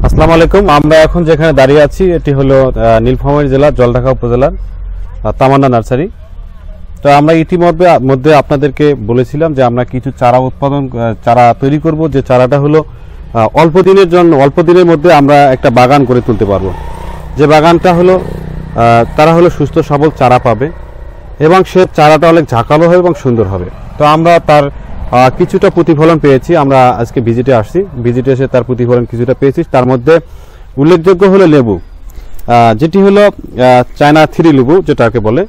আসসালামু আলাইকুম। আমরা এখন যেখানে দাঁড়িয়ে আছি এটি হলো নীলফামারী জেলার জলঢাকা উপজেলার তামান্না নার্সারি। তো আমরা ইতিমধ্যে আপনাদেরকে বলেছিলাম যে আমরা কিছু চারা তৈরি করব, যে চারাটা হলো অল্প দিনের মধ্যে আমরা একটা বাগান করে তুলতে পারবো। যে বাগানটা হলো তারা হলো সুস্থ সবল চারা পাবে এবং সে চারাটা অনেক ঝাঁকালো হবে এবং সুন্দর হবে। তো আমরা তার কিছুটা প্রতিফলন পেয়েছি। আমরা আজকে ভিজিটে এসে তার প্রতিফলন কিছুটা পেয়েছি। তার মধ্যে উল্লেখযোগ্য হলো লেবু, যেটি হলো চায়না 3 লেবু যেটাকে বলে।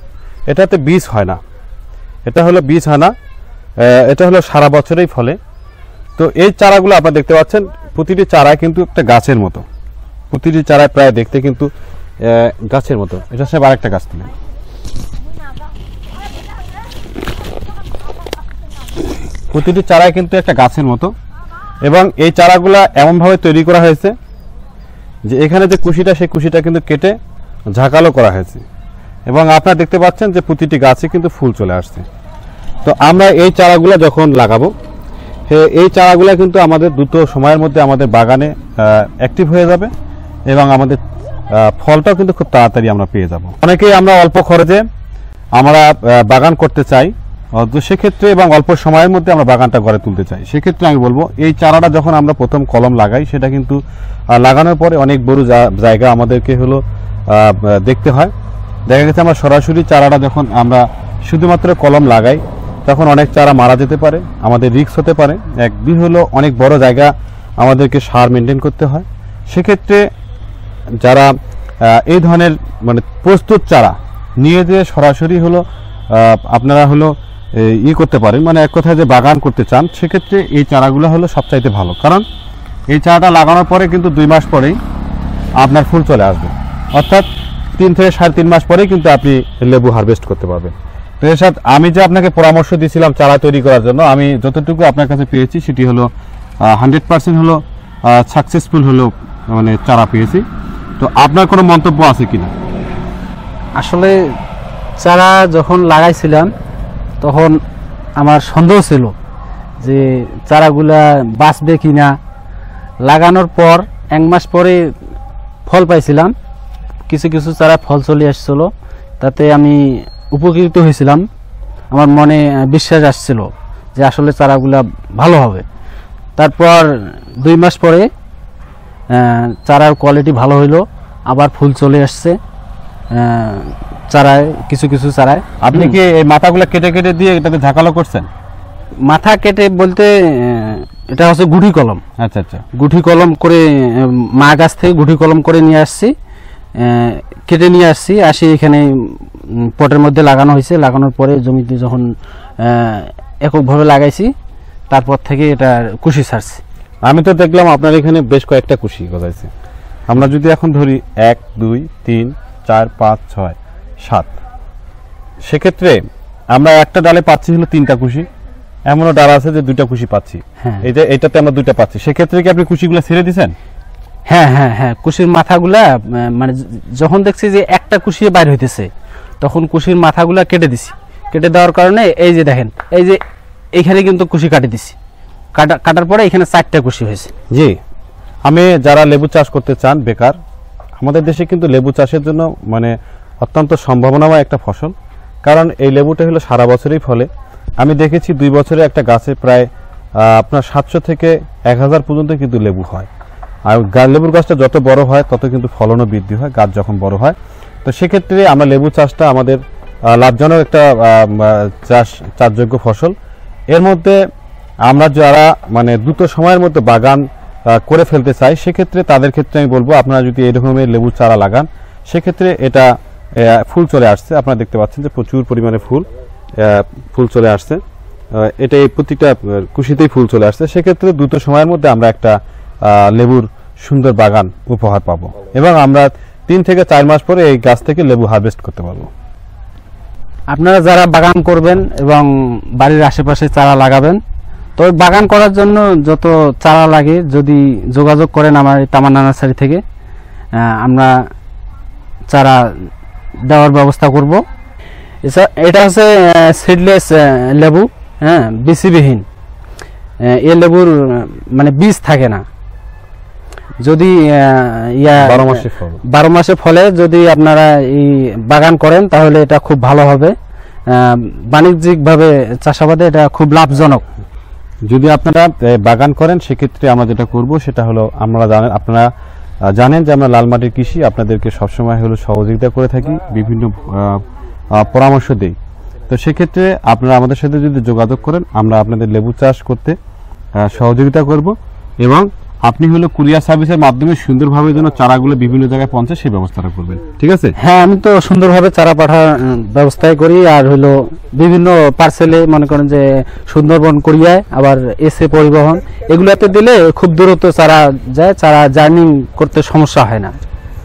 এটাতে বীজ হয় না, এটা হলো সারা বছরেই ফলে। তো এই চারাগুলো আপনারা দেখতে পাচ্ছেন, প্রতিটি চারায় কিন্তু একটা গাছের মতো, প্রতিটি চারায় প্রায় দেখতে কিন্তু গাছের মতো। এটা সব আরেকটা গাছ তুলে, প্রতিটি চারায় কিন্তু একটা গাছের মতো। এবং এই চারাগুলা এমনভাবে তৈরি করা হয়েছে যে এখানে যে কুশিটা, সেই কুশিটা কিন্তু কেটে ঝাঁকালো করা হয়েছে এবং আপনারা দেখতে পাচ্ছেন যে প্রতিটি গাছে কিন্তু ফুল চলে আসছে। তো আমরা এই চারাগুলা যখন লাগাবো, এই চারাগুলা কিন্তু আমাদের দ্রুত সময়ের মধ্যে আমাদের বাগানে অ্যাক্টিভ হয়ে যাবে এবং আমাদের ফলটাও কিন্তু খুব তাড়াতাড়ি আমরা পেয়ে যাব। অনেকেই আমরা অল্প খরচে আমরা বাগান করতে চাই, তো সেক্ষেত্রে এবং অল্প সময়ের মধ্যে আমরা বাগানটা গড়ে তুলতে চাই। সেক্ষেত্রে আমি বলবো এই চারাটা যখন আমরা প্রথম কলম লাগাই, সেটা কিন্তু লাগানোর পরে অনেক বড় জায়গা আমাদেরকে হলো দেখতে হয়। দেখা গেছে আমরা সরাসরি চারাটা যখন আমরা শুধুমাত্র কলম লাগাই, তখন অনেক চারা মারা যেতে পারে, আমাদের রিস্ক হতে পারে। দুই হলো অনেক বড় জায়গা আমাদেরকে সার মেনটেন করতে হয়। সেক্ষেত্রে যারা এই ধরনের মানে প্রস্তুত চারা নিয়ে যেয়ে সরাসরি হলো আপনারা হলো করতে পারেন, মানে এক কথায় যে বাগান করতে চান, সেক্ষেত্রে এই চারাগুলো হলো সবচাইতে ভালো। কারণ এই চারাটা লাগানোর পরে কিন্তু 2 মাস পরেই আপনার ফুল চলে আসবে, অর্থাৎ 3 থেকে 3.5 মাস পরেই কিন্তু আপনি লেবু হারভেস্ট করতে পারবেন। তো এর সাথে আমি যে আপনাকে পরামর্শ দিয়েছিলাম চারা তৈরি করার জন্য, আমি যতটুকু আপনার কাছে পেয়েছি সেটি হলো 100% হলো সাকসেসফুল হলো মানে চারা পেয়েছি। তো আপনার কোনো মন্তব্য আছে কিনা? আসলে চারা যখন লাগাইছিলাম তখন আমার সন্দেহ ছিল যে চারাগুলা বাঁচবে কিনা। লাগানোর পর 1 মাস পরে ফল পাইছিলাম, কিছু কিছু চারা ফল চলে আসছিল, তাতে আমি উপকৃত হয়েছিলাম। আমার মনে বিশ্বাস আসছিল যে আসলে চারাগুলা ভালো হবে। তারপর 2 মাস পরে চারার কোয়ালিটি ভালো হইলো, আবার ফুল চলে আসছে চারায়, কিছু কিছু চারায়। আপনি কি এই মাথাগুলো কেটে কেটে দিয়ে এটাকে ঝাঁকালো করছেন? মাথা কেটে বলতে এটা হচ্ছে গুঠি কলম। আচ্ছা আচ্ছা, গুঠি কলম করে মা গাছ থেকে গুঠি কলম করে নিয়ে আসছি, কেটে নিয়ে আসি এখানে পটের মধ্যে লাগানো হয়েছে। লাগানোর পরে জমিতে যখন এককভাবে লাগাইছি, তারপর থেকে এটা কুশি ছাড়ছি। আমি তো দেখলাম আপনার এখানে বেশ কয়েকটা কুশি গজাইছে। আমরা যদি এখন ধরি 1 2 3 4 5 6 7, সেক্ষেত্রে আমরা একটা ডালে পাচ্ছি হলো 3টা কুশি, এমনও ডাল আছে যে 2টা কুশি পাচ্ছি। এই যে এইটাতে আমরা 2টা পাচ্ছি, সেক্ষেত্রে কি আপনি কুশিগুলো ছেড়ে দিয়েছেন? হ্যাঁ হ্যাঁ হ্যাঁ, কুশির মাথাগুলা মানে যখন দেখছি যে একটা কুশি বাইর হইতেছে, তখন কুশির মাথাগুলা কেটে দিছি। কেটে দেওয়ার কারণে এই যে দেখেন, এই যে এইখানে কিন্তু কুশি কাটে দিছি। কাটার পরে এখানে 4টা কুশি হয়েছে। জি, আমি যারা লেবু চাষ করতে চান বেকার, আমাদের দেশে কিন্তু লেবু চাষের জন্য মানে অত্যন্ত সম্ভাবনাময় একটা ফসল। কারণ এই লেবুটা হলো সারা বছরই ফলে। আমি দেখেছি 2 বছরে একটা গাছে প্রায় আপনার 700 থেকে 1000 পর্যন্ত কিন্তু লেবু হয়। আর লেবুর গাছটা যত বড় হয় তত কিন্তু ফলনও বৃদ্ধি হয় গাছ যখন বড় হয়। তো সেক্ষেত্রে আমরা লেবু চাষটা আমাদের লাভজনক একটা চাষযোগ্য ফসল। এর মধ্যে আমরা যারা মানে দ্রুত সময়ের মধ্যে বাগান করে ফেলতে চাই, সেক্ষেত্রে তাদের ক্ষেত্রে আমি বলবো আপনারা যদি এই রকমের লেবু চারা লাগান, সেক্ষেত্রে এটা ফুল চলে আসছে। আপনারা দেখতে পাচ্ছেন যে প্রচুর পরিমাণে ফুল চলে আসছে। এটা এই প্রতিটা কুশিতেই ফুল চলে আসছে। সেক্ষেত্রে দ্রুত সময়ের মধ্যে আমরা একটা লেবুর সুন্দর বাগান উপহার পাবো এবং আমরা 3 থেকে 4 মাস পরে এই গাছ থেকে লেবু হারভেস্ট করতে পারবো। আপনারা যারা বাগান করবেন এবং বাড়ির আশেপাশে চারা লাগাবেন, তো বাগান করার জন্য যত চারা লাগে যদি যোগাযোগ করেন আমার তামান্না নার্সারি থেকে, আমরা চারা দেওয়ার ব্যবস্থা করব। এটা হচ্ছে সিডলেস লেবু, হ্যাঁ, বিসিবিহীন। এ লেবুর মানে বীজ থাকে না। যদি 12 মাসে ফল। 12 মাসে ফলে যদি আপনারা এই বাগান করেন তাহলে এটা খুব ভালো হবে, বাণিজ্যিকভাবে চাষাবাদে এটা খুব লাভজনক। যদি আপনারা বাগান করেন সেক্ষেত্রে আমরা যেটা করব সেটা হলো আপনারা জানেন যে আমরা লাল মাটির কৃষি আপনাদেরকে সবসময় হলো সহযোগিতা করে থাকি, বিভিন্ন পরামর্শ দেই। তো সেক্ষেত্রে আপনারা আমাদের সাথে যদি যোগাযোগ করেন আমরা আপনাদের লেবু চাষ করতে সহযোগিতা করব, এবং আপনি হলো কুরিয়ার সার্ভিসের মাধ্যমে সুন্দরভাবে যেন চারাগুলো বিভিন্ন জায়গায় পৌঁছায় সেই ব্যবস্থাটা করবেন, ঠিক আছে? হ্যাঁ, আমি তো সুন্দরভাবে চারা পাঠার ব্যবস্থাই করি। আর হলো বিভিন্ন পার্সেলে মনে করেন যে সুন্দরবন কুরিয়ায়, আবার এসে পরিবহন, এগুলাতে দিলে খুব দূরত্ব চারা যায়, চারা জার্নি করতে সমস্যা হয় না।